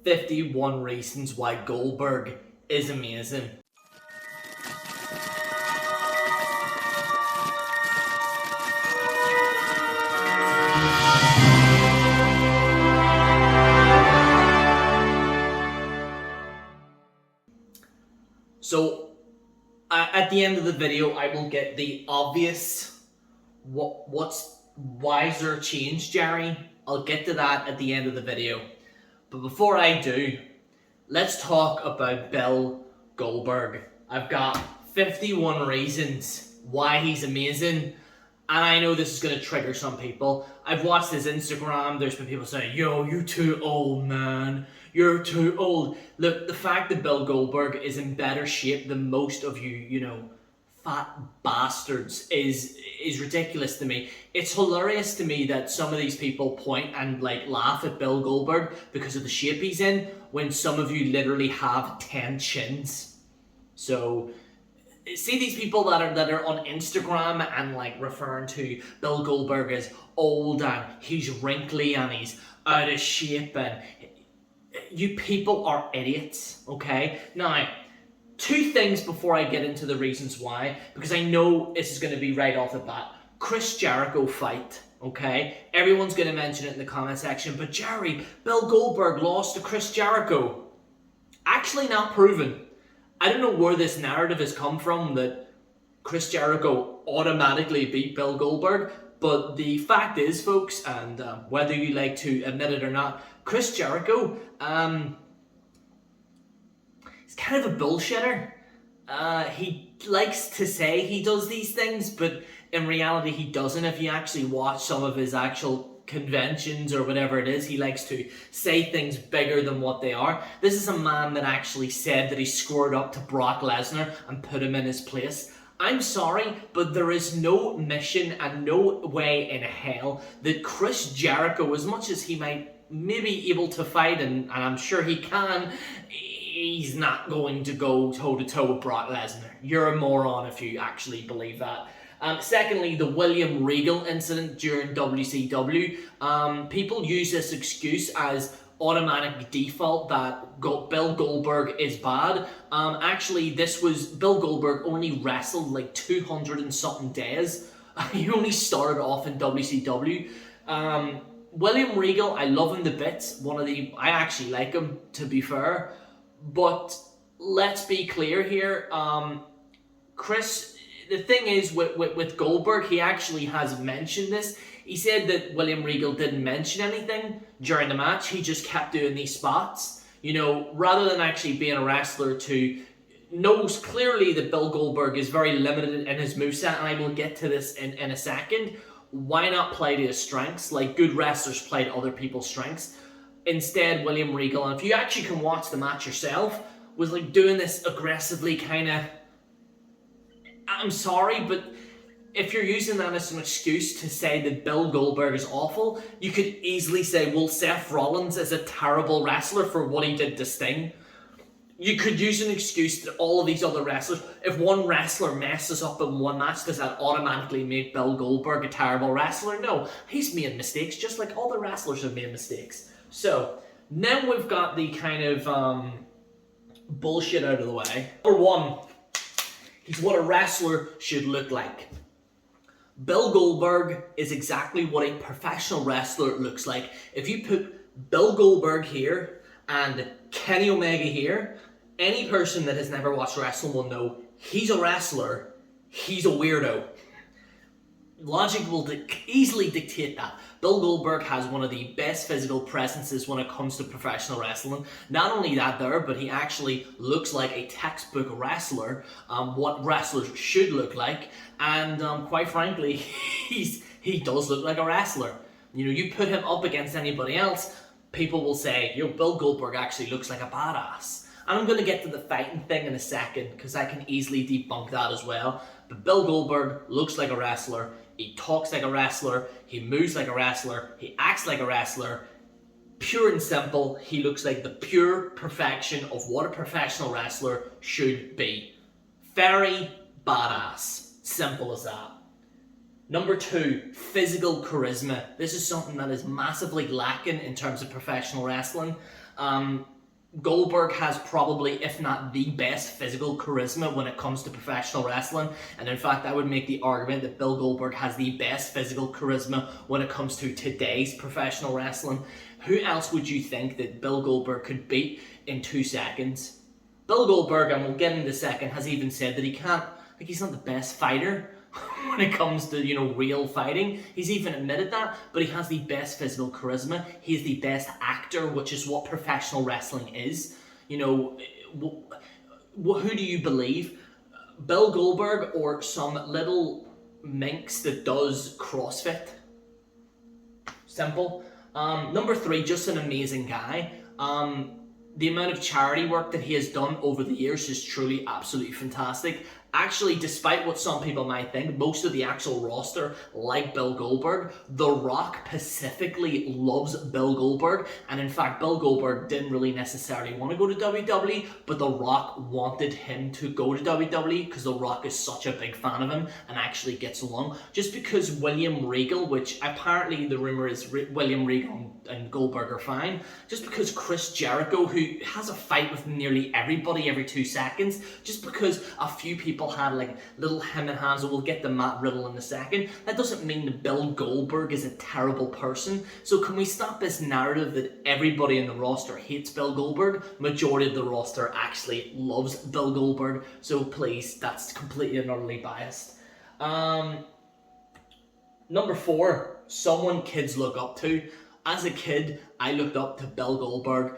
51 reasons why Goldberg is amazing. So, at the end of the video, I will get the obvious, what's wiser change, Jerry. I'll get to that at the end of the video. But before I do, let's talk about Bill Goldberg. I've got 51 reasons why he's amazing. And I know this is going to trigger some people. I've watched his Instagram. There's been people saying, yo, you're too old, man. You're too old. Look, the fact that Bill Goldberg is in better shape than most of you, fat bastards is ridiculous to me. It's hilarious to me that some of these people point and laugh at Bill Goldberg because of the shape he's in, when some of you literally have 10 chins. So, see these people that are on Instagram and referring to Bill Goldberg as old and he's wrinkly and he's out of shape, and you people are idiots, okay? Now, two things before I get into the reasons why, because I know this is going to be right off the bat. Chris Jericho fight, okay? Everyone's going to mention it in the comment section, but Jerry, Bill Goldberg lost to Chris Jericho. Actually not proven. I don't know where this narrative has come from that Chris Jericho automatically beat Bill Goldberg, but the fact is, folks, and whether you like to admit it or not, Chris Jericho, he's kind of a bullshitter. He likes to say he does these things, but in reality he doesn't. If you actually watch some of his actual conventions or whatever it is, he likes to say things bigger than what they are. This is a man that actually said that he squared up to Brock Lesnar and put him in his place. I'm sorry, but there is no mission and no way in hell that Chris Jericho, as much as he might maybe able to fight, and I'm sure he can, he's not going to go toe-to-toe with Brock Lesnar. You're a moron if you actually believe that. Secondly, the William Regal incident during WCW. People use this excuse as automatic default that Bill Goldberg is bad. Actually, Bill Goldberg only wrestled 200 and something days. He only started off in WCW. William Regal, I love him to bits. I actually like him, to be fair. But let's be clear here. Chris, the thing is with Goldberg, he actually has mentioned this. He said that William Regal didn't mention anything during the match. He just kept doing these spots. Rather than actually being a wrestler knows clearly that Bill Goldberg is very limited in his moveset, and I will get to this in a second. Why not play to his strengths? Good wrestlers play to other people's strengths. Instead, William Regal, and if you actually can watch the match yourself, was doing this aggressively I'm sorry, but if you're using that as an excuse to say that Bill Goldberg is awful, you could easily say, well, Seth Rollins is a terrible wrestler for what he did to Sting. You could use an excuse that all of these other wrestlers, if one wrestler messes up in one match, does that automatically make Bill Goldberg a terrible wrestler? No, he's made mistakes just like all the wrestlers have made mistakes. So, now we've got the kind of bullshit out of the way. Number one, he's what a wrestler should look like. Bill Goldberg is exactly what a professional wrestler looks like. If you put Bill Goldberg here and Kenny Omega here, any person that has never watched wrestling will know he's a wrestler, he's a weirdo. Logic will easily dictate that. Bill Goldberg has one of the best physical presences when it comes to professional wrestling. Not only that but he actually looks like a textbook wrestler, what wrestlers should look like, and quite frankly, he does look like a wrestler. You put him up against anybody else, people will say, yo, Bill Goldberg actually looks like a badass. And I'm going to get to the fighting thing in a second, because I can easily debunk that as well. But Bill Goldberg looks like a wrestler. He talks like a wrestler. He moves like a wrestler. He acts like a wrestler. Pure and simple, he looks like the pure perfection of what a professional wrestler should be. Very badass. Simple as that. Number two, physical charisma. This is something that is massively lacking in terms of professional wrestling. Goldberg has probably, if not the best physical charisma when it comes to professional wrestling. And in fact, I would make the argument that Bill Goldberg has the best physical charisma when it comes to today's professional wrestling. Who else would you think that Bill Goldberg could beat in 2 seconds? Bill Goldberg, and we'll get into a second, has even said that he can't, like, he's not the best fighter when it comes to, real fighting. He's even admitted that, but he has the best physical charisma. He's the best actor, which is what professional wrestling is. Who do you believe? Bill Goldberg or some little minx that does CrossFit? Simple. Number 3, just an amazing guy. The amount of charity work that he has done over the years is truly absolutely fantastic. Actually, despite what some people might think, most of the actual roster like Bill Goldberg. The Rock specifically loves Bill Goldberg, and in fact, Bill Goldberg didn't really necessarily want to go to WWE, but The Rock wanted him to go to WWE because The Rock is such a big fan of him and actually gets along. Just because William Regal, which apparently the rumor is William Regal and Goldberg are fine, just because Chris Jericho, who has a fight with nearly everybody every 2 seconds, just because a few people had like little hem and hands, and we'll get to Matt Riddle in a second, that doesn't mean that Bill Goldberg is a terrible person. So can we stop this narrative that everybody in the roster hates Bill Goldberg? Majority of the roster actually loves Bill Goldberg, so please, that's completely and utterly biased. Number 4, someone kids look up to. As a kid, I looked up to Bill Goldberg.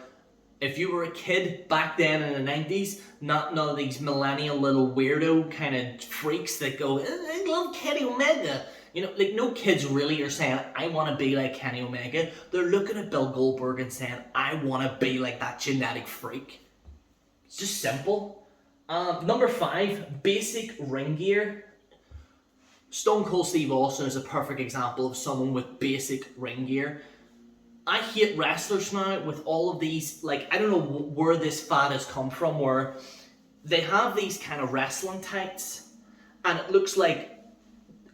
If you were a kid back then in the 90s, none of these millennial little weirdo kind of freaks that go, I love Kenny Omega. No kids really are saying, I want to be like Kenny Omega. They're looking at Bill Goldberg and saying, I want to be like that genetic freak. It's just simple. Number 5, basic ring gear. Stone Cold Steve Austin is a perfect example of someone with basic ring gear. I hate wrestlers now with all of these, I don't know where this fad has come from, where they have these kind of wrestling tights and it looks like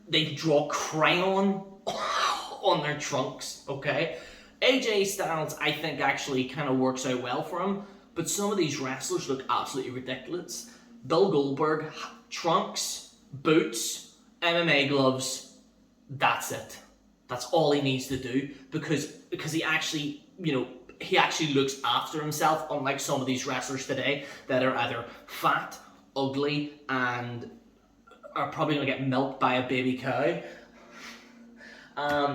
they draw crayon on their trunks, okay? AJ Styles, I think, actually kind of works out well for him, but some of these wrestlers look absolutely ridiculous. Bill Goldberg, trunks, boots, MMA gloves, that's it. That's all he needs to do because he actually, he actually looks after himself, unlike some of these wrestlers today that are either fat, ugly, and are probably going to get milked by a baby cow.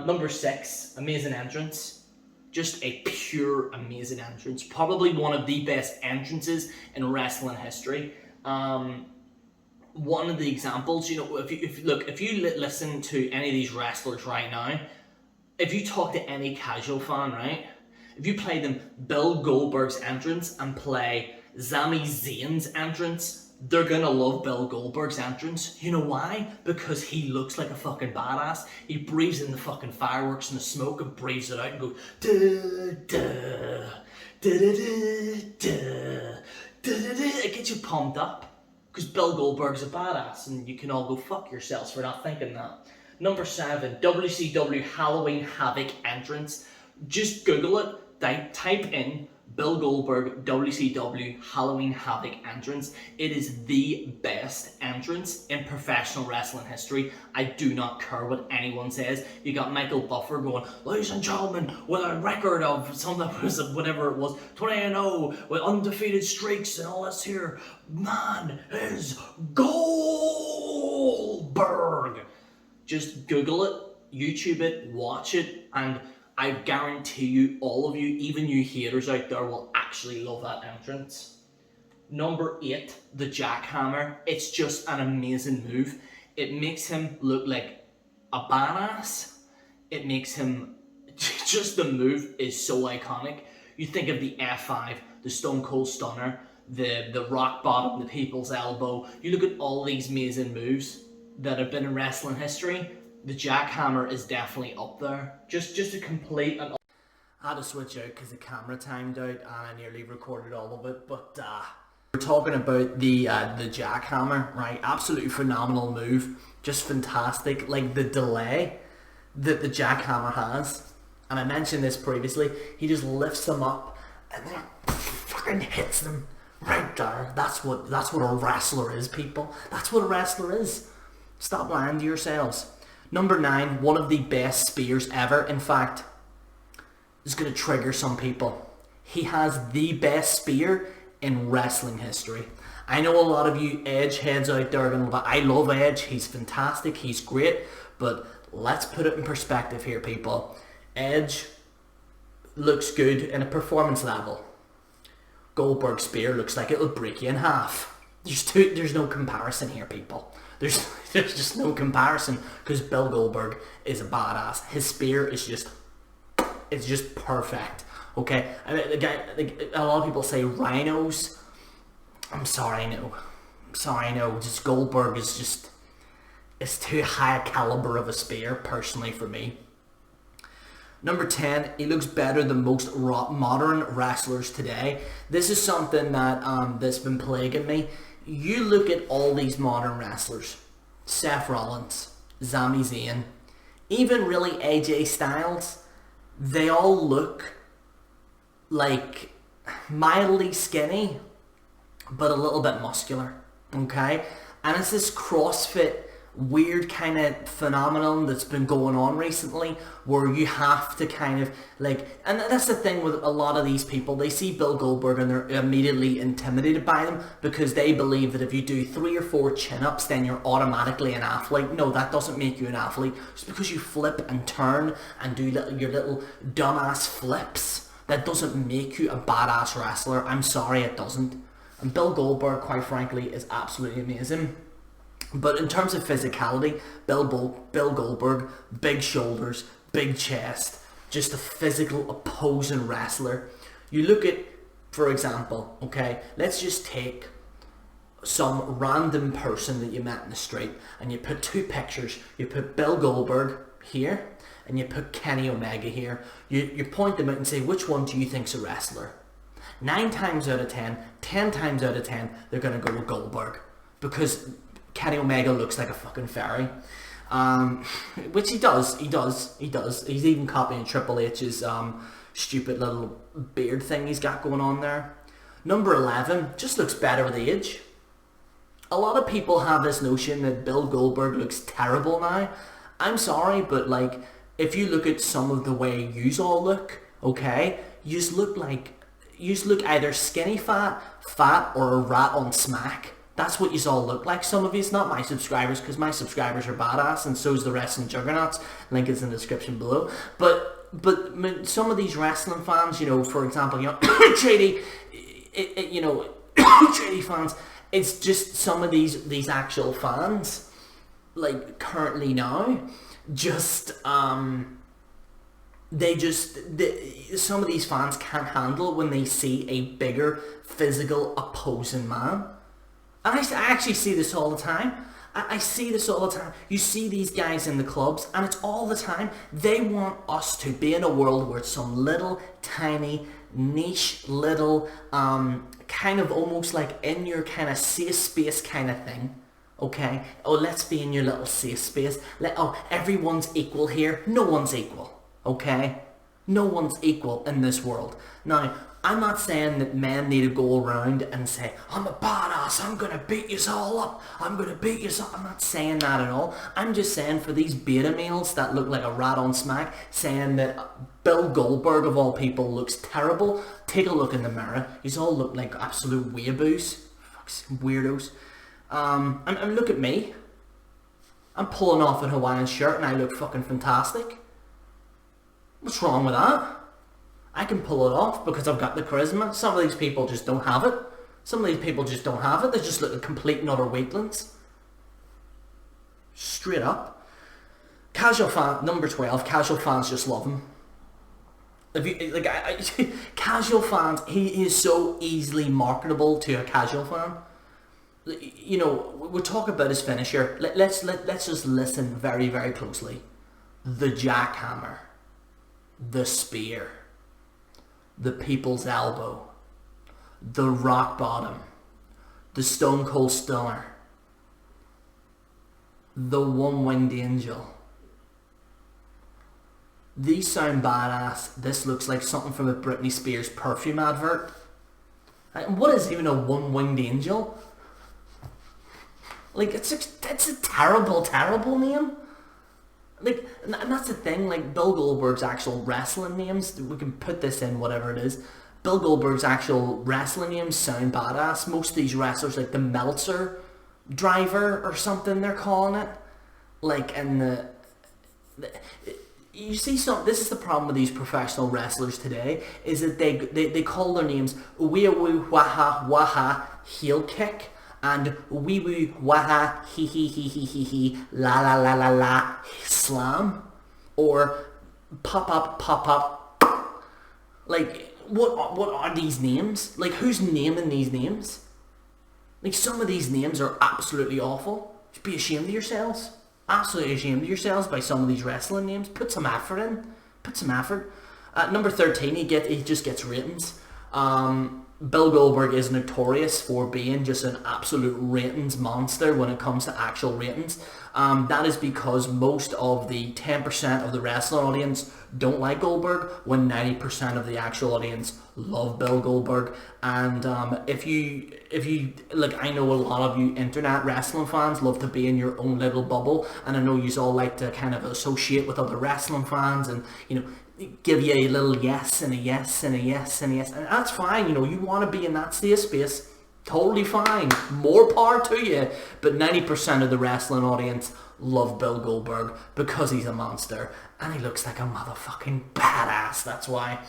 Number 6, amazing entrance. Just a pure amazing entrance. Probably one of the best entrances in wrestling history. One of the examples, if you listen to any of these wrestlers right now, if you talk to any casual fan, right, if you play them Bill Goldberg's entrance and play Sami Zayn's entrance, they're gonna love Bill Goldberg's entrance. You know why? Because he looks like a fucking badass. He breathes in the fucking fireworks and the smoke and breathes it out and goes da da da da da da da. It gets you pumped up. Because Bill Goldberg's a badass, and you can all go fuck yourselves for not thinking that. Number 7, WCW Halloween Havoc entrance. Just Google it, type in Bill Goldberg WCW Halloween Havoc entrance. It is the best entrance in professional wrestling history. I do not care what anyone says. You got Michael Buffer going, ladies and gentlemen, with a record of something, whatever it was, 20-0, with undefeated streaks and all this here, man is Goldberg. Just Google it, YouTube it, watch it, and I guarantee you, all of you, even you haters out there, will actually love that entrance. Number 8, the jackhammer. It's just an amazing move. It makes him look like a badass. It makes him, just the move is so iconic. You think of the F5, the Stone Cold Stunner, the rock bottom, the people's elbow. You look at all these amazing moves that have been in wrestling history. The jackhammer is definitely up there. Just a complete and... I had to switch out because the camera timed out and I nearly recorded all of it, but we're talking about the jackhammer, right? Absolutely phenomenal move. Just fantastic. Like the delay that the jackhammer has. And I mentioned this previously. He just lifts them up and then fucking hits them right there. That's what a wrestler is, people. That's what a wrestler is. Stop lying to yourselves. Number 9, one of the best spears ever. In fact, this is going to trigger some people. He has the best spear in wrestling history. I know a lot of you Edge heads out there are going to, I love Edge. He's fantastic. He's great. But let's put it in perspective here, people. Edge looks good in a performance level. Goldberg's spear looks like it'll break you in half. There's no comparison here, people. There's just no comparison, because Bill Goldberg is a badass. His spear is just perfect. Okay, I mean, a lot of people say rhinos. I'm sorry, I know. Just Goldberg is just, it's too high a caliber of a spear, personally, for me. Number 10, he looks better than most modern wrestlers today. This is something that that's been plaguing me. You look at all these modern wrestlers, Seth Rollins, Sami Zayn, even really AJ Styles, they all look like mildly skinny, but a little bit muscular, okay? And it's this CrossFit weird kind of phenomenon that's been going on recently, where you have to kind of like, and that's the thing with a lot of these people, they see Bill Goldberg and they're immediately intimidated by them, because they believe that if you do 3 or 4 chin-ups then you're automatically an athlete. No, that doesn't make you an athlete. Just because you flip and turn and do your little dumbass flips, that doesn't make you a badass wrestler. I'm sorry, it doesn't. And Bill Goldberg, quite frankly, is absolutely amazing. But in terms of physicality, Bill Goldberg, big shoulders, big chest, just a physical opposing wrestler. You look at, for example, okay, let's just take some random person that you met in the street and you put 2 pictures. You put Bill Goldberg here and you put Kenny Omega here. You point them out and say, which one do you think's a wrestler? 9 times out of 10, 10 times out of 10, they're going to go with Goldberg, because Kenny Omega looks like a fucking fairy. Which he does. He's even copying Triple H's stupid little beard thing he's got going on there. Number 11 just looks better with age. A lot of people have this notion that Bill Goldberg looks terrible now. I'm sorry, but like, if you look at some of the way yous all look, okay, yous look either skinny fat, or a rat on smack. That's what you all look like. Some of you, not my subscribers, because my subscribers are badass, and so's the wrestling juggernauts. Link is in the description below. But some of these wrestling fans, you know, for example, you know, Trady, you know, Trady fans. It's just some of these actual fans, like currently now, just some of these fans can't handle when they see a bigger physical opposing man. And I actually see this all the time. I see this all the time. You see these guys in the clubs, and it's all the time. They want us to be in a world where it's some little, tiny, niche, little, kind of almost like in your kind of safe space kind of thing. Okay? Oh, let's be in your little safe space. Everyone's equal here. No one's equal. Okay? No one's equal in this world. Now, I'm not saying that men need to go around and say, I'm a badass, I'm going to beat you all up, I'm going to beat you all. I'm not saying that at all. I'm just saying, for these beta males that look like a rat on smack, saying that Bill Goldberg of all people looks terrible, take a look in the mirror. You all look like absolute weeaboos. Weirdos. And look at me. I'm pulling off a Hawaiian shirt and I look fucking fantastic. What's wrong with that? I can pull it off because I've got the charisma. Some of these people just don't have it. They just look like complete and utter weaklings. Straight up. Casual fan, number 12, casual fans just love him. If you, casual fans, he is so easily marketable to a casual fan. You know, we'll talk about his finisher. Let's just listen very, very closely. The jackhammer. The spear. The people's elbow, the rock bottom, the stone cold stunner, the one-winged angel. These sound badass. This looks like something from a Britney Spears perfume advert. And what is even a one-winged angel? Like, it's a terrible, terrible name. Like, and that's the thing, like, Bill Goldberg's actual wrestling names, we can put this in whatever it is, Bill Goldberg's actual wrestling names sound badass. Most of these wrestlers, like the Meltzer driver or something they're calling it, like, and you see this is the problem with these professional wrestlers today, is that they call their names wee woo waha waha heel kick, and wee woo waha he he la la la la la slam, or pop up. Like, what are these names? Like, who's naming these names? Like, some of these names are absolutely awful. Just be ashamed of yourselves. Absolutely ashamed of yourselves by some of these wrestling names. Put some effort in. Put some effort. At number 13, he just gets ratings. Bill Goldberg is notorious for being just an absolute ratings monster when it comes to actual ratings. That is because most of the 10% of the wrestling audience don't like Goldberg, when 90% of the actual audience love Bill Goldberg. And if you like, I know a lot of you internet wrestling fans love to be in your own little bubble, and I know you all like to kind of associate with other wrestling fans, and you know, give you a little yes and a yes and a yes and a yes, and that's fine. You know, you want to be in that safe space, totally fine, more power to you. But 90% of the wrestling audience love Bill Goldberg because he's a monster and he looks like a motherfucking badass. That's why.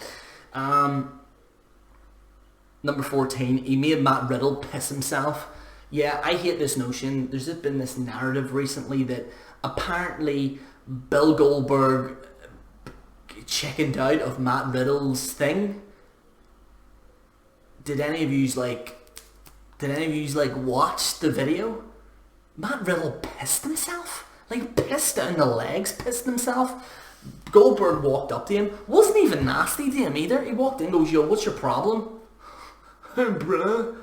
Number 14, he made Matt Riddle piss himself. Yeah, I hate this notion. There's just been this narrative recently that apparently Bill Goldberg chickened out of Matt Riddle's thing. Did any of you watch the video? Matt Riddle pissed himself. Like, pissed down the legs, pissed himself. Goldberg walked up to him. Wasn't even nasty to him either. He walked in and goes, yo, what's your problem? Hey bruh.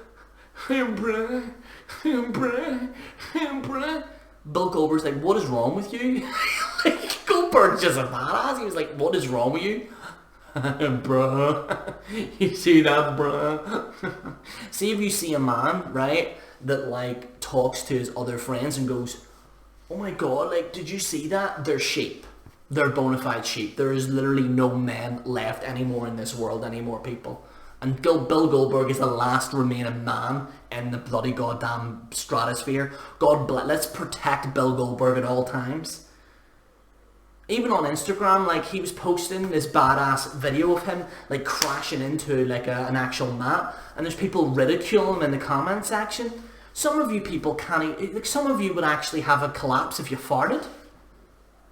Bill Goldberg's like, what is wrong with you? Like, Goldberg's just a badass. He was like, what is wrong with you? Bruh. You see that, bruh? See, if you see a man, right, that like talks to his other friends and goes, oh my god, like, did you see that? They're sheep. They're bona fide sheep. There is literally no men left anymore in this world anymore, people. And Bill Goldberg is the last remaining man in the bloody goddamn stratosphere. God bless. Let's protect Bill Goldberg at all times. Even on Instagram, like, he was posting this badass video of him like crashing into like an actual mat, and there's people ridiculing him in the comment section. Some of you people can't. Like, some of you would actually have a collapse if you farted.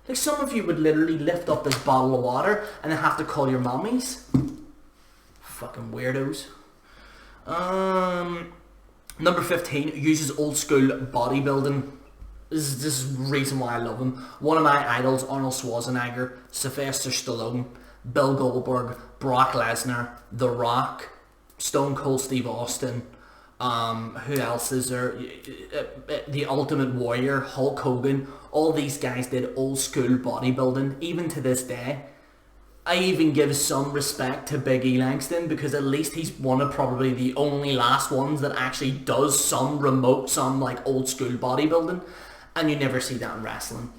Like, some of you would literally lift up this bottle of water and then have to call your mummies. Fucking weirdos. Number 15, uses old school bodybuilding. This is the reason why I love him. One of my idols, Arnold Schwarzenegger, Sylvester Stallone, Bill Goldberg, Brock Lesnar, The Rock, Stone Cold Steve Austin. Who else is there? The Ultimate Warrior, Hulk Hogan. All these guys did old school bodybuilding, even to this day. I even give some respect to Big E Langston, because at least he's one of probably the only last ones that actually does some like old school bodybuilding, and you never see that in wrestling.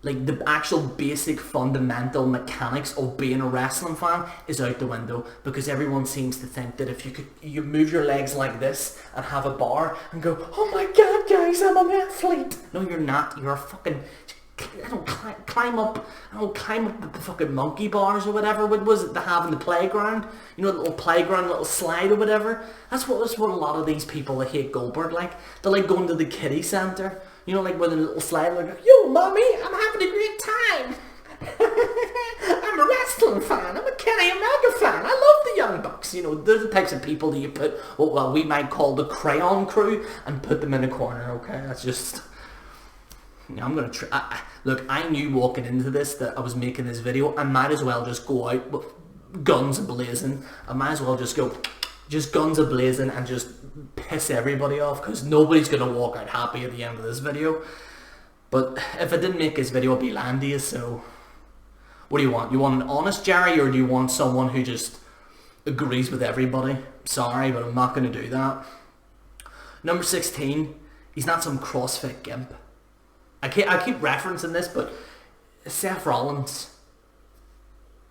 Like, the actual basic fundamental mechanics of being a wrestling fan is out the window, because everyone seems to think that if you move your legs like this and have a bar and go, oh my god guys, I'm an athlete. No, you're not. You're a fucking... I don't climb up the fucking monkey bars or whatever. What was it they have in the playground? You know, the little playground, little slide or whatever. That's what a lot of these people that hate Goldberg like. They like going to the kiddie centre. You know, like with a little slide, like, yo mommy, I'm having a great time. I'm a wrestling fan. I'm a Kenny Omega fan. I love the Young Bucks. You know, they're the types of people that you put what we might call the crayon crew and put them in a corner. Okay, that's just... I'm gonna try. Look, I knew walking into this that I was making this video. I might as well just go out with guns a-blazing. I might as well just go, just guns a-blazing, and just piss everybody off, because nobody's gonna walk out happy at the end of this video. But if I didn't make this video, I'd be lying to you. So, what do you want? You want an honest Jerry, or do you want someone who just agrees with everybody. Sorry, but I'm not going to do that. Number 16, he's not some CrossFit gimp. I keep referencing this, but Seth Rollins.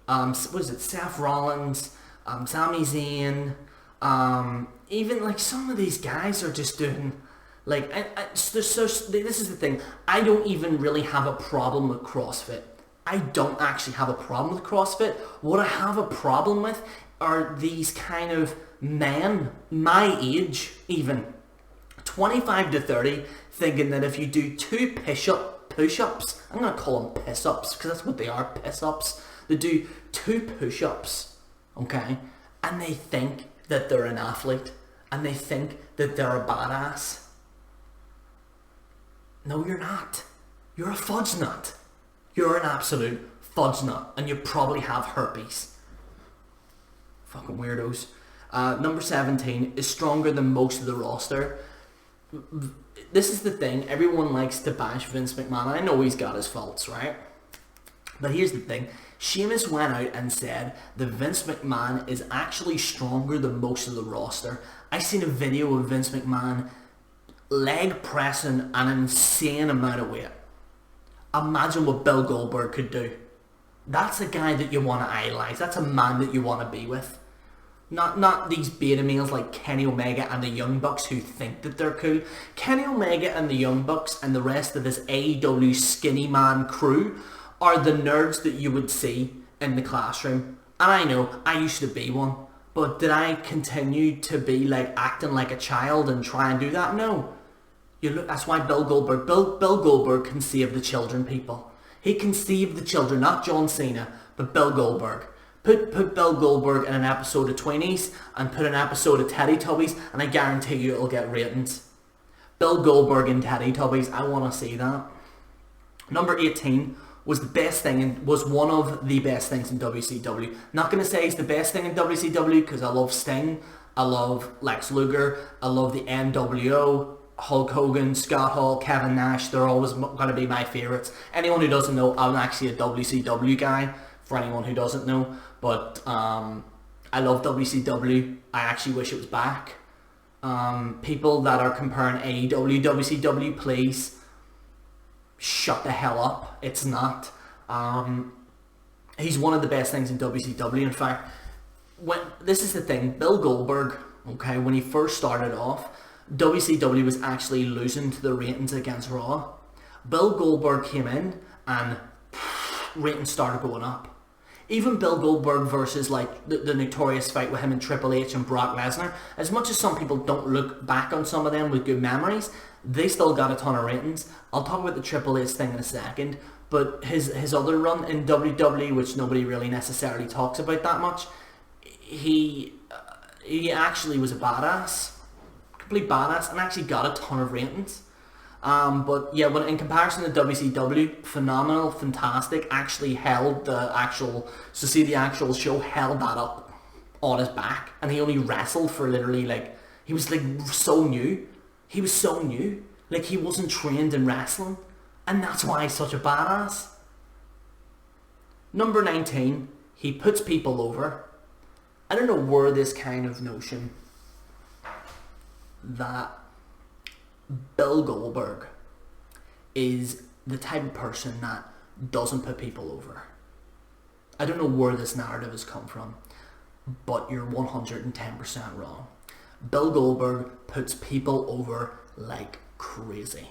What is it? Seth Rollins, Sami Zayn, even like some of these guys are just doing like. This is the thing. I don't even really have a problem with CrossFit. I don't actually have a problem with CrossFit. What I have a problem with are these kind of men, my age even, 25 to 30, thinking that if you do 2 push-ups, I'm going to call them piss-ups because that's what they are, piss-ups. They do 2 push-ups, okay, and they think that they're an athlete and they think that they're a badass. No, you're not. You're a fudge nut. You're an absolute fudge nut, and you probably have herpes. Fucking weirdos. Number 17 is stronger than most of the roster. This is the thing. Everyone likes to bash Vince McMahon. I know he's got his faults, right? But here's the thing. Sheamus went out and said that Vince McMahon is actually stronger than most of the roster. I seen a video of Vince McMahon leg pressing an insane amount of weight. Imagine what Bill Goldberg could do. That's a guy that you want to idolize. That's a man that you want to be with. Not these beta males like Kenny Omega and the Young Bucks who think that they're cool. Kenny Omega and the Young Bucks and the rest of this AEW skinny man crew are the nerds that you would see in the classroom. And I know, I used to be one. But did I continue to be like acting like a child and try and do that? No. That's why Bill Goldberg can save the children, people. He can save the children, not John Cena, but Bill Goldberg. Put Bill Goldberg in an episode of Tweenies and put an episode of Teletubbies and I guarantee you it'll get ratings. Bill Goldberg in Teletubbies, I want to see that. Number 18 was one of the best things in WCW. Not going to say it's the best thing in WCW because I love Sting, I love Lex Luger, I love the NWO, Hulk Hogan, Scott Hall, Kevin Nash. They're always going to be my favourites. Anyone who doesn't know, I'm actually a WCW guy, for anyone who doesn't know. But I love WCW. I actually wish it was back. People that are comparing AEW, WCW, please shut the hell up. It's not. He's one of the best things in WCW. In fact, this is the thing. Bill Goldberg, okay, when he first started off, WCW was actually losing to the ratings against Raw. Bill Goldberg came in and ratings started going up. Even Bill Goldberg versus like the notorious fight with him and Triple H and Brock Lesnar, as much as some people don't look back on some of them with good memories, they still got a ton of ratings. I'll talk about the Triple H thing in a second, but his other run in WWE, which nobody really necessarily talks about that much, he actually was a badass. Complete badass, and actually got a ton of ratings. But yeah, when in comparison to WCW, phenomenal, fantastic, actually held the actual show, held that up on his back, and he only wrestled for literally he was so new. He was so new, like he wasn't trained in wrestling, and that's why he's such a badass. Number 19, he puts people over. I don't know where this kind of notion that Bill Goldberg is the type of person that doesn't put people over. I don't know where this narrative has come from, but you're 110% wrong. Bill Goldberg puts people over like crazy.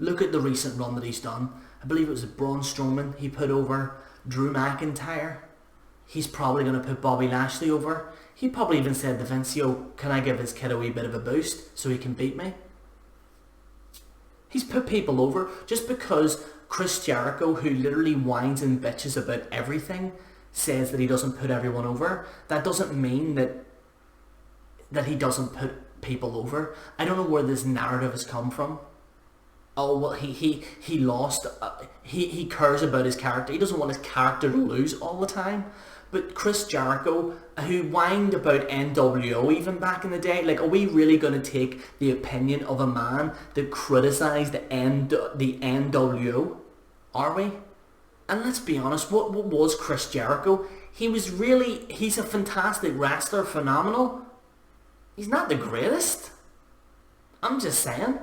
Look at the recent run that he's done. I believe it was Braun Strowman he put over, Drew McIntyre. He's probably going to put Bobby Lashley over. He probably even said to Vince, yo, can I give this kid a wee bit of a boost so he can beat me? He's put people over just because Chris Jericho, who literally whines and bitches about everything, says that he doesn't put everyone over. That doesn't mean that he doesn't put people over. I don't know where this narrative has come from. Oh, well, he lost. He cares about his character. He doesn't want his character to lose all the time. But Chris Jericho, who whined about NWO even back in the day, are we really going to take the opinion of a man that criticised the NWO? Are we? And let's be honest, what was Chris Jericho? he's a fantastic wrestler, phenomenal. He's not the greatest. I'm just saying.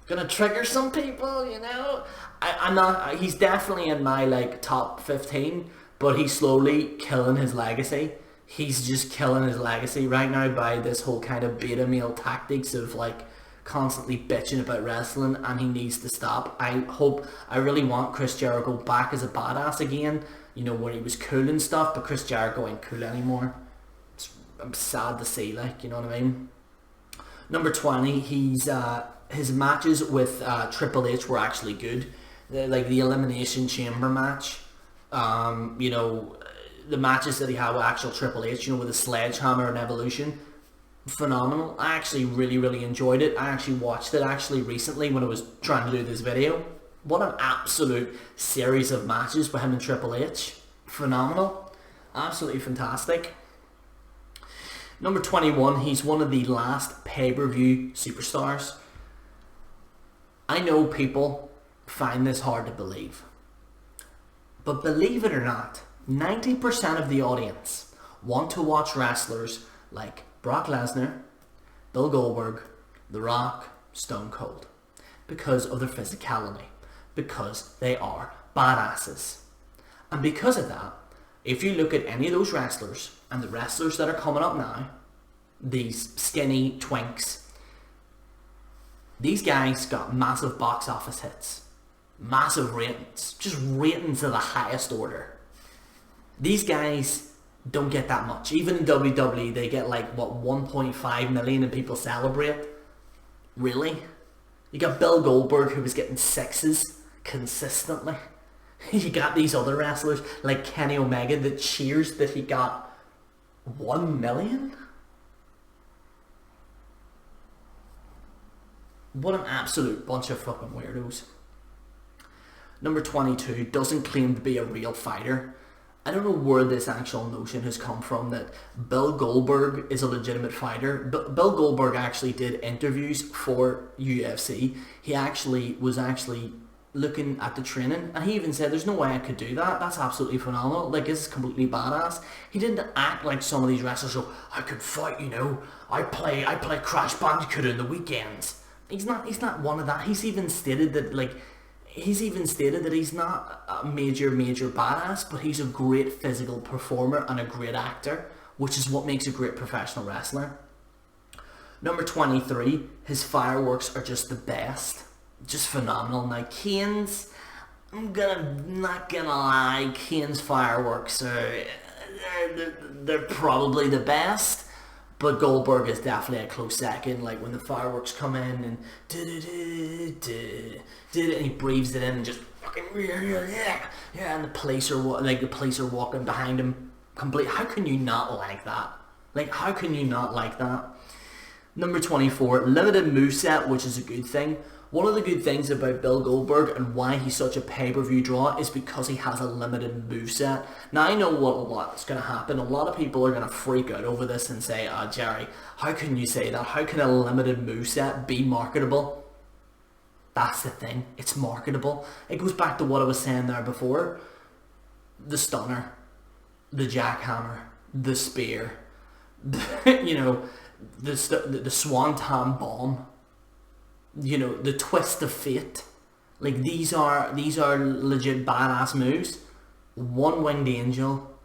Gonna trigger some people, you know. I'm not. He's definitely in my like top 15, but he's slowly killing his legacy. He's just killing his legacy right now by this whole kind of beta male tactics of like constantly bitching about wrestling, and he needs to stop. I really want Chris Jericho back as a badass again, you know, when he was cool and stuff, but Chris Jericho ain't cool anymore. I'm sad to see, like, you know what I mean? Number 20, his matches with Triple H were actually good. Like the Elimination Chamber match, you know, the matches that he had with actual Triple H, you know, with the sledgehammer and Evolution, phenomenal. I actually really enjoyed it. I actually watched it recently when I was trying to do this video. What an absolute series of matches with him and Triple H. Phenomenal. Absolutely fantastic. Number 21, he's one of the last pay-per-view superstars. I know people find this hard to believe, but believe it or not, 90% of the audience want to watch wrestlers like Brock Lesnar, Bill Goldberg, The Rock, Stone Cold, because of their physicality, because they are badasses. And because of that, if you look at any of those wrestlers, and the wrestlers that are coming up now, these skinny twinks, these guys got massive box office hits, massive ratings, just ratings of the highest order. These guys don't get that much. Even in WWE, they get like, what, 1.5 million and people celebrate? Really? You got Bill Goldberg, who was getting 6s consistently. You got these other wrestlers like Kenny Omega that cheers that he got 1 million? What an absolute bunch of fucking weirdos. Number 22, doesn't claim to be a real fighter. I don't know where this actual notion has come from that Bill Goldberg is a legitimate fighter. Bill Goldberg actually did interviews for UFC. He was actually looking at the training, and he even said, there's no way I could do that. That's absolutely phenomenal. Like, this is completely badass. He didn't act like some of these wrestlers, so I could fight, you know. I play Crash Bandicoot on the weekends. He's not one of that. He's even stated that he's not a major badass, but he's a great physical performer and a great actor, which is what makes a great professional wrestler. Number 23, his fireworks are just the best. Just phenomenal. Now, Kane's, not gonna lie, Kane's fireworks they're probably the best. But Goldberg is definitely a close second. Like when the fireworks come in and and he breathes it in and just fucking and the police are walking behind him. Complete. How can you not like that? Like, how can you not like that? Number 24, limited moveset, which is a good thing. One of the good things about Bill Goldberg and why he's such a pay-per-view draw is because he has a limited moveset. Now, I know what's going to happen. A lot of people are going to freak out over this and say, Jerry, how can you say that? How can a limited moveset be marketable? That's the thing. It's marketable. It goes back to what I was saying there before. The stunner, the jackhammer, the spear, the swanton bomb. You know, the twist of fate. Like, these are legit badass moves. One-winged angel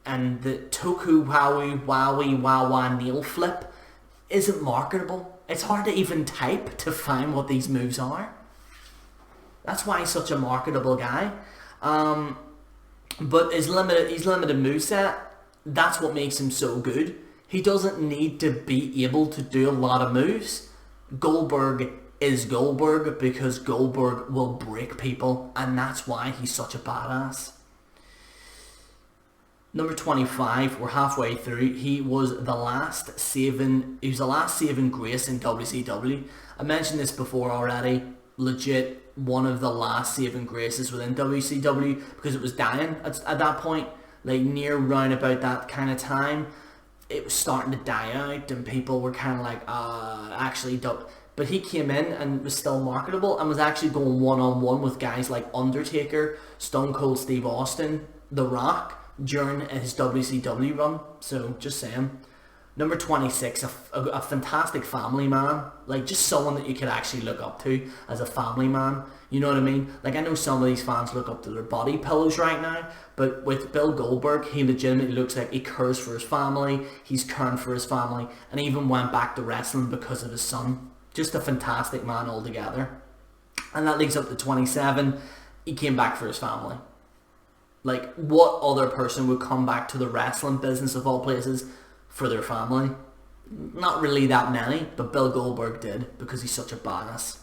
and the Toku Wowie Wowie Wawa nail flip isn't marketable. It's hard to even type to find what these moves are. That's why he's such a marketable guy. But his limited moveset, that's what makes him so good. He doesn't need to be able to do a lot of moves. Goldberg is Goldberg because Goldberg will break people, and that's why he's such a badass. Number 25, we're halfway through. He was the last saving grace in WCW. I mentioned this before already. Legit one of the last saving graces within WCW because it was dying at that point, like near round about that kind of time. It was starting to die out and people were kind of like, actually don't. But he came in and was still marketable and was actually going one-on-one with guys like Undertaker, Stone Cold Steve Austin, The Rock, during his WCW run. So just saying. Number 26, a fantastic family man. Like, just someone that you could actually look up to as a family man. You know what I mean? Like, I know some of these fans look up to their body pillows right now, but with Bill Goldberg, he legitimately looks like he cares for his family, he's caring for his family, and even went back to wrestling because of his son. Just a fantastic man altogether. And that leads up to 27, he came back for his family. Like, what other person would come back to the wrestling business of all places for their family? Not really that many, but Bill Goldberg did, because he's such a badass.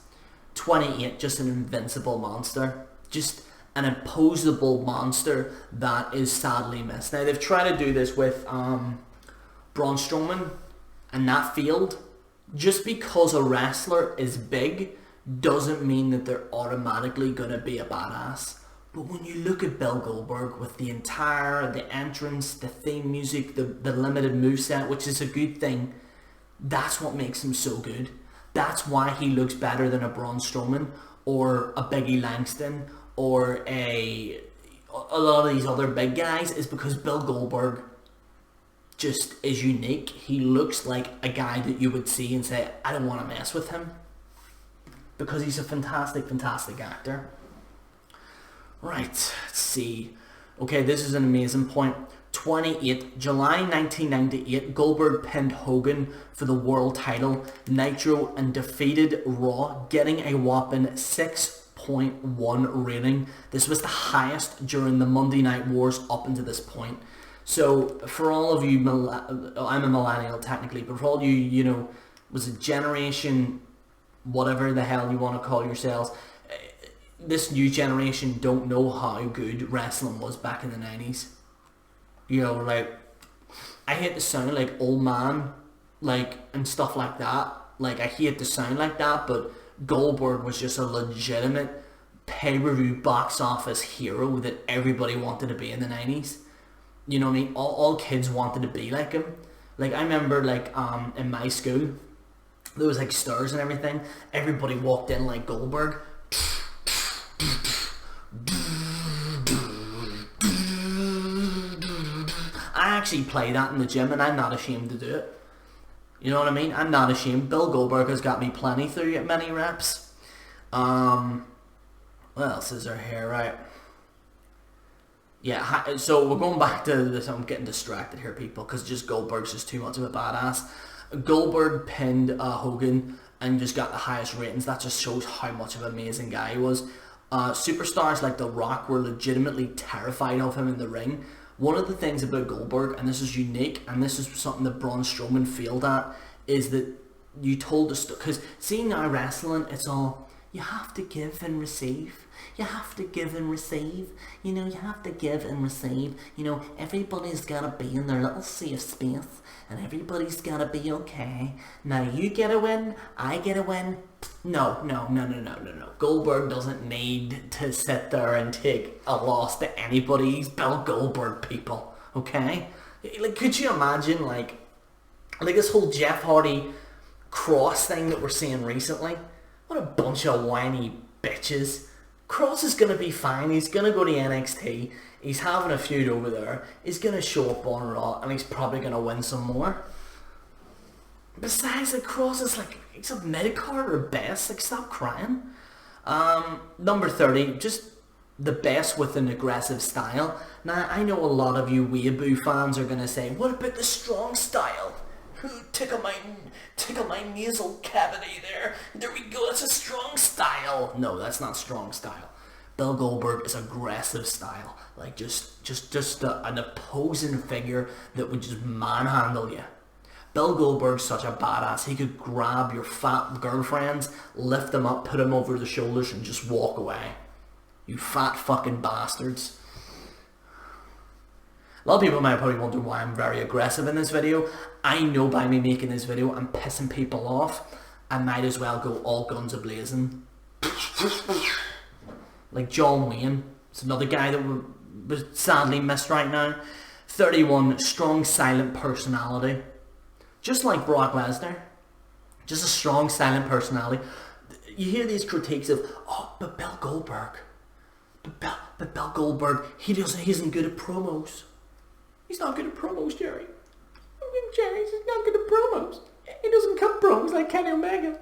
28, just an invincible monster. Just an imposable monster that is sadly missed. Now, they've tried to do this with Braun Strowman and that field. Just because a wrestler is big doesn't mean that they're automatically going to be a badass. But when you look at Bill Goldberg with the entrance, the theme music, the limited moveset, which is a good thing, that's what makes him so good. That's why he looks better than a Braun Strowman or a Biggie Langston or a lot of these other big guys, is because Bill Goldberg just is unique. He looks like a guy that you would see and say, I don't want to mess with him, because he's a fantastic, fantastic actor. Right, let's see. Okay, this is an amazing point. 28, July 1998, Goldberg pinned Hogan for the world title, Nitro, and defeated Raw, getting a whopping 6.1 rating. This was the highest during the Monday Night Wars up until this point. So, for all of you, I'm a millennial technically, but for all you, was it generation, whatever the hell you want to call yourselves, this new generation don't know how good wrestling was back in the 90s. Like, I hate to sound like old man, like, and stuff like that. Like, I hate to sound like that, but Goldberg was just a legitimate pay-per-view box office hero that everybody wanted to be in the 90s. You know what I mean? All kids wanted to be like him. Like, I remember, like, in my school, there was, like, stars and everything. Everybody walked in like Goldberg. I actually play that in the gym, and I'm not ashamed to do it. You know what I mean? I'm not ashamed. Bill Goldberg has got me plenty through many reps. What else is there here? Right. Yeah, so we're going back to this. I'm getting distracted here, people, because just Goldberg's just too much of a badass. Goldberg pinned Hogan and just got the highest ratings. That just shows how much of an amazing guy he was. Superstars like The Rock were legitimately terrified of him in the ring. One of the things about Goldberg, and this is unique, and this is something that Braun Strowman failed at, is that you told us, because seeing now wrestling, it's all, you have to give and receive. You have to give and receive. You have to give and receive. Everybody's got to be in their little safe space, and everybody's got to be okay. Now you get a win, I get a win. No. Goldberg doesn't need to sit there and take a loss to anybody. He's Bill Goldberg, people. Okay? Like, could you imagine, like this whole Jeff Hardy Cross thing that we're seeing recently? What a bunch of whiny bitches. Cross is going to be fine. He's going to go to NXT. He's having a feud over there. He's going to show up on Raw, and he's probably going to win some more. Besides, like, Cross is like, he's a mid-card or best. Like, stop crying. Number 30, just the best with an aggressive style. Now, I know a lot of you weeaboo fans are going to say, what about the strong style? Tickle my nasal cavity there. There we go, that's a strong style. No, that's not strong style. Bill Goldberg is aggressive style. Like, just an opposing figure that would just manhandle you. Bill Goldberg's such a badass. He could grab your fat girlfriends, lift them up, put them over the shoulders, and just walk away. You fat fucking bastards. A lot of people might probably wonder why I'm very aggressive in this video. I know by me making this video, I'm pissing people off. I might as well go all guns a-blazing. Like John Wayne. It's another guy that was sadly missed right now. 31, strong silent personality. Just like Brock Lesnar. Just a strong silent personality. You hear these critiques of, oh, but Bill Goldberg. But Bill Goldberg, he isn't good at promos. He's not good at promos, Jerry. Jerry's not good at promos. He doesn't cut promos like Kenny Omega.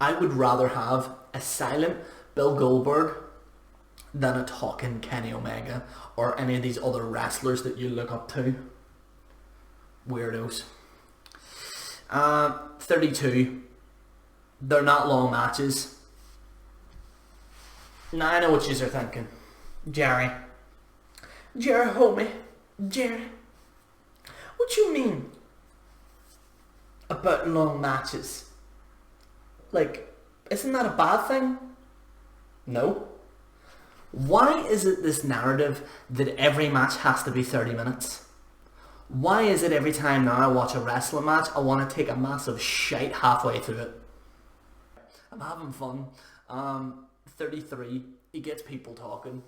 I would rather have a silent Bill Goldberg than a talking Kenny Omega or any of these other wrestlers that you look up to. Weirdos. 32. They're not long matches. Now I know what yous are thinking. Jerry, homie. Jerry. What you mean about long matches? Like, isn't that a bad thing? No. Why is it this narrative that every match has to be 30 minutes? Why is it every time now I watch a wrestling match, I want to take a massive shite halfway through it? I'm having fun. 33, he gets people talking.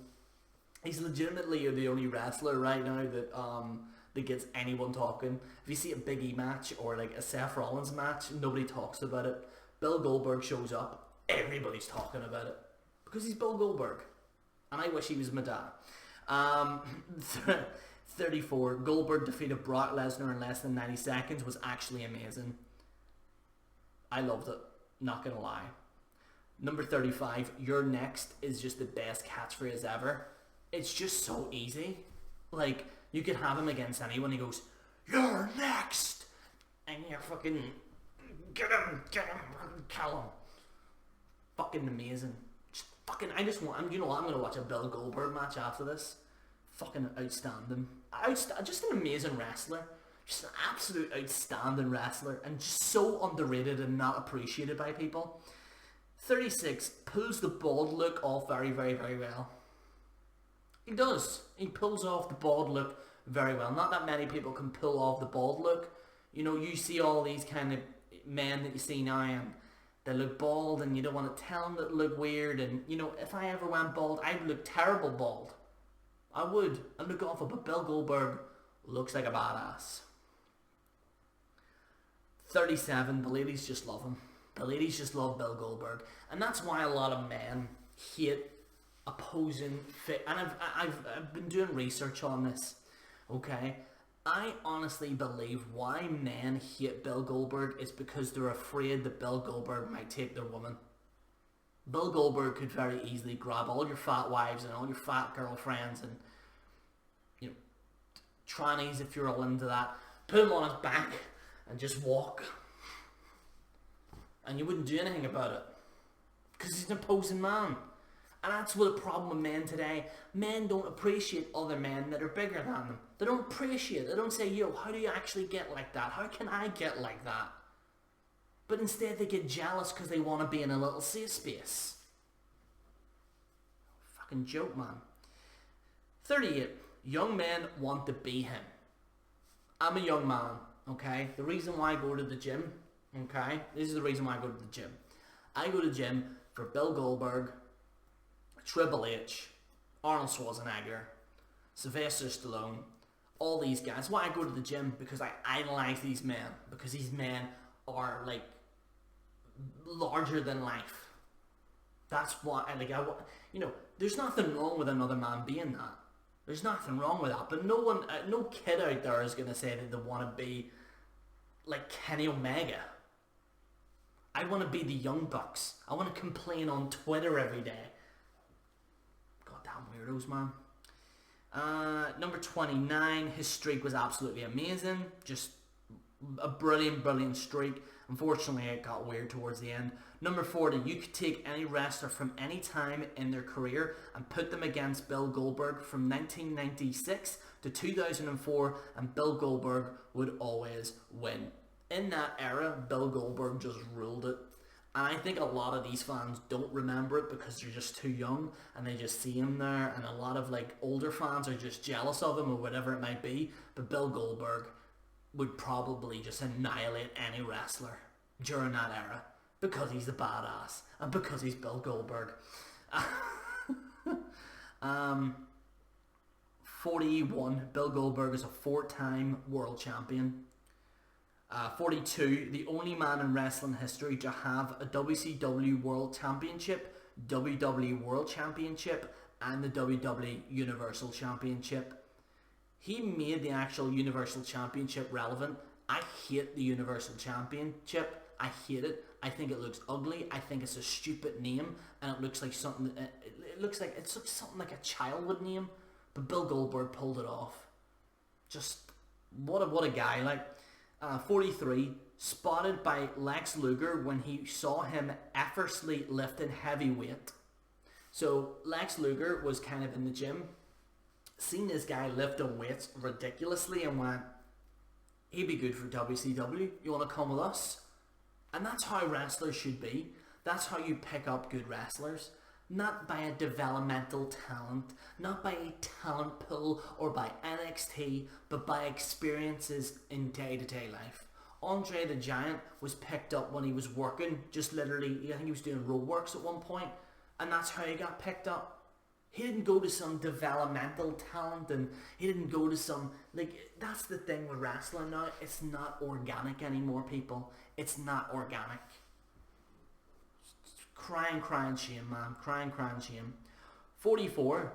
He's legitimately the only wrestler right now that gets anyone talking. If you see a Big E match or like a Seth Rollins match, nobody talks about it. Bill Goldberg shows up, everybody's talking about it. Because he's Bill Goldberg. And I wish he was my dad. 34, Goldberg defeated Brock Lesnar in less than 90 seconds was actually amazing. I loved it, not gonna lie. Number 35, "You're next" is just the best catchphrase ever. It's just so easy. Like, you could have him against anyone, he goes, "You're next!" And you're fucking, get him, kill him. Fucking amazing. Just fucking, you know what, I'm gonna watch a Bill Goldberg match after this. Fucking outstanding. Just an amazing wrestler. Just an absolute outstanding wrestler. And just so underrated and not appreciated by people. 36, pulls the bald look off very, very, very well. He does. He pulls off the bald look very well. Not that many people can pull off the bald look. You know, you see all these kind of men that you see now and they look bald and you don't want to tell them that look weird. And, you know, if I ever went bald, I would look terrible bald. I would. I'd look awful. But Bill Goldberg looks like a badass. 37, the ladies just love him. The ladies just love Bill Goldberg. And that's why a lot of men hate opposing fit. And I've been doing research on this. Okay? I honestly believe why men hate Bill Goldberg is because they're afraid that Bill Goldberg might take their woman. Bill Goldberg could very easily grab all your fat wives and all your fat girlfriends and, you know, trannies if you're all into that, put him on his back and just walk. And you wouldn't do anything about it. Because he's an opposing man. And that's what the problem with men today. Men don't appreciate other men that are bigger than them. They don't appreciate it. They don't say, yo, how do you actually get like that? How can I get like that? But instead they get jealous because they want to be in a little safe space. Fucking joke, man. 38. Young men want to be him. I'm a young man, okay? The reason why I go to the gym, okay? This is the reason why I go to the gym. I go to the gym for Bill Goldberg, Triple H, Arnold Schwarzenegger, Sylvester Stallone, all these guys. Why I go to the gym? Because I idolize these men. Because these men are like larger than life. That's why you know, there's nothing wrong with another man being that. There's nothing wrong with that. But no one, no kid out there is going to say that they want to be like Kenny Omega. I want to be the Young Bucks. I want to complain on Twitter every day. Goddamn weirdos, man. Number 29, his streak was absolutely amazing. Just a brilliant streak. Unfortunately, it got weird towards the end. Number 40, you could take any wrestler from any time in their career and put them against Bill Goldberg from 1996 to 2004, and Bill Goldberg would always win. In that era, Bill Goldberg just ruled it. And I think a lot of these fans don't remember it because they're just too young and they just see him there, and a lot of like older fans are just jealous of him or whatever it might be. But Bill Goldberg would probably just annihilate any wrestler during that era because he's the badass and because he's Bill Goldberg. 41, Bill Goldberg is a 4-time world champion. 42, the only man in wrestling history to have a WCW World Championship, WWE World Championship, and the WWE Universal Championship. He made the actual Universal Championship relevant. I hate the Universal Championship. I hate it. I think it looks ugly. I think it's a stupid name, and it looks like something. It looks something like a child would name. But Bill Goldberg pulled it off. Just what a guy! Like 43, spotted by Lex Luger when he saw him effortlessly lifting heavy weight. So Lex Luger was kind of in the gym, seen this guy lifting weights ridiculously, and went, he'd be good for WCW. You want to come with us? And that's how wrestlers should be. That's how you pick up good wrestlers. Not by a developmental talent, not by a talent pool or by NXT, but by experiences in day-to-day life. Andre the Giant was picked up when he was working, just literally, I think he was doing road works at one point, and that's how he got picked up. He didn't go to some developmental talent, and he didn't go to some, like, that's the thing with wrestling now. It's not organic anymore, people. It's not organic. Crying shame, man. Crying shame. 44.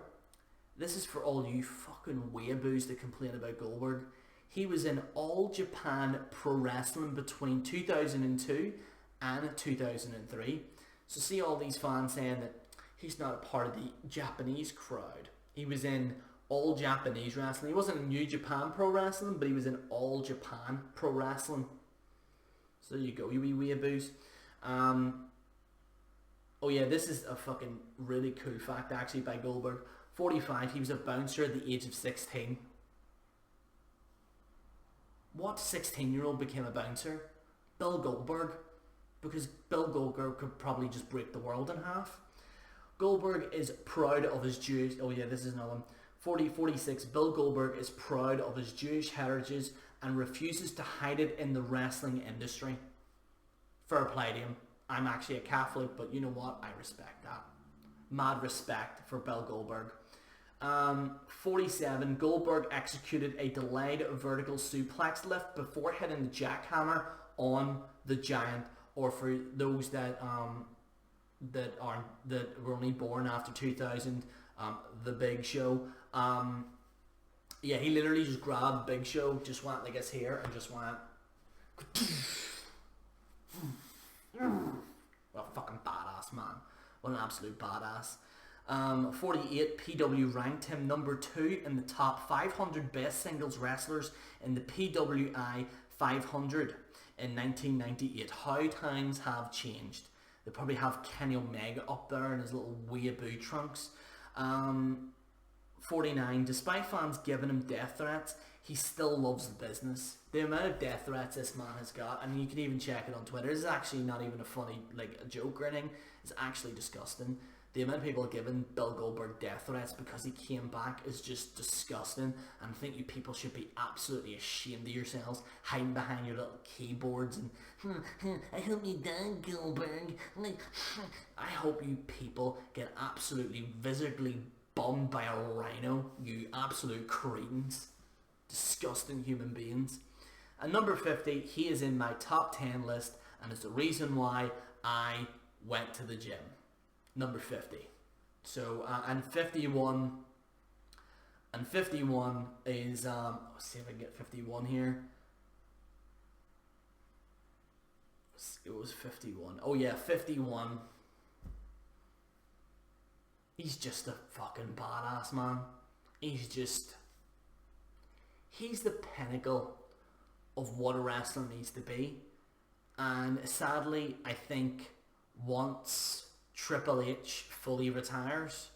This is for all you fucking weeaboos that complain about Goldberg. He was in All Japan Pro Wrestling between 2002 and 2003. So see all these fans saying that he's not a part of the Japanese crowd. He was in All Japanese Wrestling. He wasn't in New Japan Pro Wrestling, but he was in All Japan Pro Wrestling. So there you go, you wee weeaboos. Oh yeah, this is a fucking really cool fact actually by Goldberg. 45, he was a bouncer at the age of 16. What 16-year-old became a bouncer? Bill Goldberg. Because Bill Goldberg could probably just break the world in half. Goldberg is proud of his Jewish... Oh yeah, this is another one. 46. Bill Goldberg is proud of his Jewish heritage and refuses to hide it in the wrestling industry. Fair play to him. I'm actually a Catholic, but you know what? I respect that. Mad respect for Bill Goldberg. 47. Goldberg executed a delayed vertical suplex lift before hitting the jackhammer on the Giant, or for those that were only born after 2000, the Big Show. Yeah, he literally just grabbed Big Show, just went like his hair, and just went. Well, fucking badass, man. What an absolute badass. 48, PW ranked him number 2 in the top 500 best singles wrestlers in the PWI 500 in 1998. How times have changed. They probably have Kenny Omega up there in his little weeaboo trunks. 49, despite fans giving him death threats, he still loves the business. The amount of death threats this man has got, and you can even check it on Twitter, this is actually not even a funny, like, a joke or anything. It's actually disgusting. The amount of people giving Bill Goldberg death threats because he came back is just disgusting, and I think you people should be absolutely ashamed of yourselves, hiding behind your little keyboards and I hope you die, Goldberg. I hope you people get absolutely visibly bummed by a rhino, you absolute cretins. Disgusting human beings. And number 50, he is in my top 10 list, and it's the reason why I went to the gym. Number 50. So and 51 is let's see if I can get 51 here. It was 51. Oh yeah, 51. He's just a fucking badass, man. He's the pinnacle of what a wrestler needs to be. And sadly, I think once Triple H fully retires,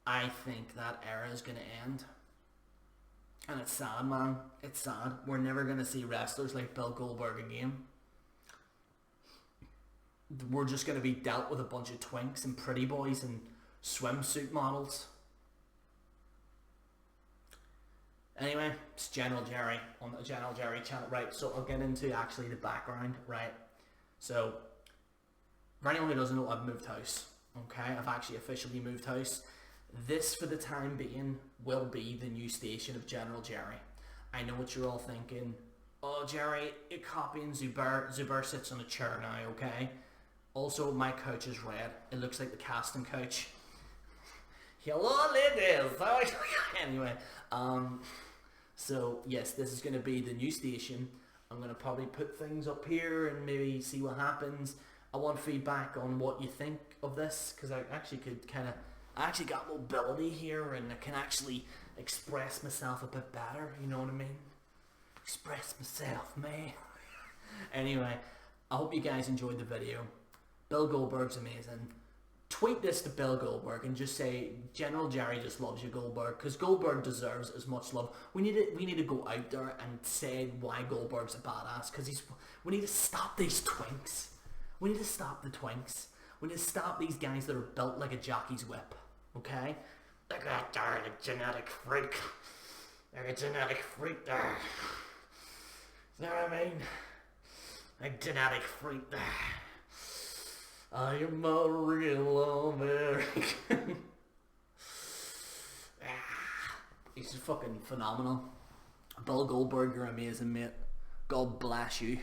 I think that era is going to end. And it's sad, man. It's sad. We're never going to see wrestlers like Bill Goldberg again. We're just going to be dealt with a bunch of twinks and pretty boys and swimsuit models. Anyway, it's General Jerry on the General Jerry channel. Right, so I'll get into actually the background, right? So, for anyone who doesn't know, I've moved house, okay? I've actually officially moved house. This, for the time being, will be the new station of General Jerry. I know what you're all thinking. Oh, Jerry, you're copying Zubair. Zubair sits on a chair now, okay? Also, my couch is red. It looks like the casting couch. Hello, ladies. Anyway, so yes, this is going to be the new station. I'm going to probably put things up here and maybe see what happens. I want feedback on what you think of this, because I actually could I actually got mobility here and I can actually express myself a bit better, you know what I mean? Express myself, man. Anyway, I hope you guys enjoyed the video. Bill Goldberg's amazing. Tweet this to Bill Goldberg and just say General Jerry just loves you, Goldberg, because Goldberg deserves as much love. We need to go out there and say why Goldberg's a badass, because we need to stop these twinks. We need to stop the twinks. We need to stop these guys that are built like a jockey's whip. Okay? Look at that there, the genetic freak. They're a genetic freak there. You know what I mean? A genetic freak there. I am a real American. He's just fucking phenomenal. Bill Goldberg, you're amazing, mate. God bless you.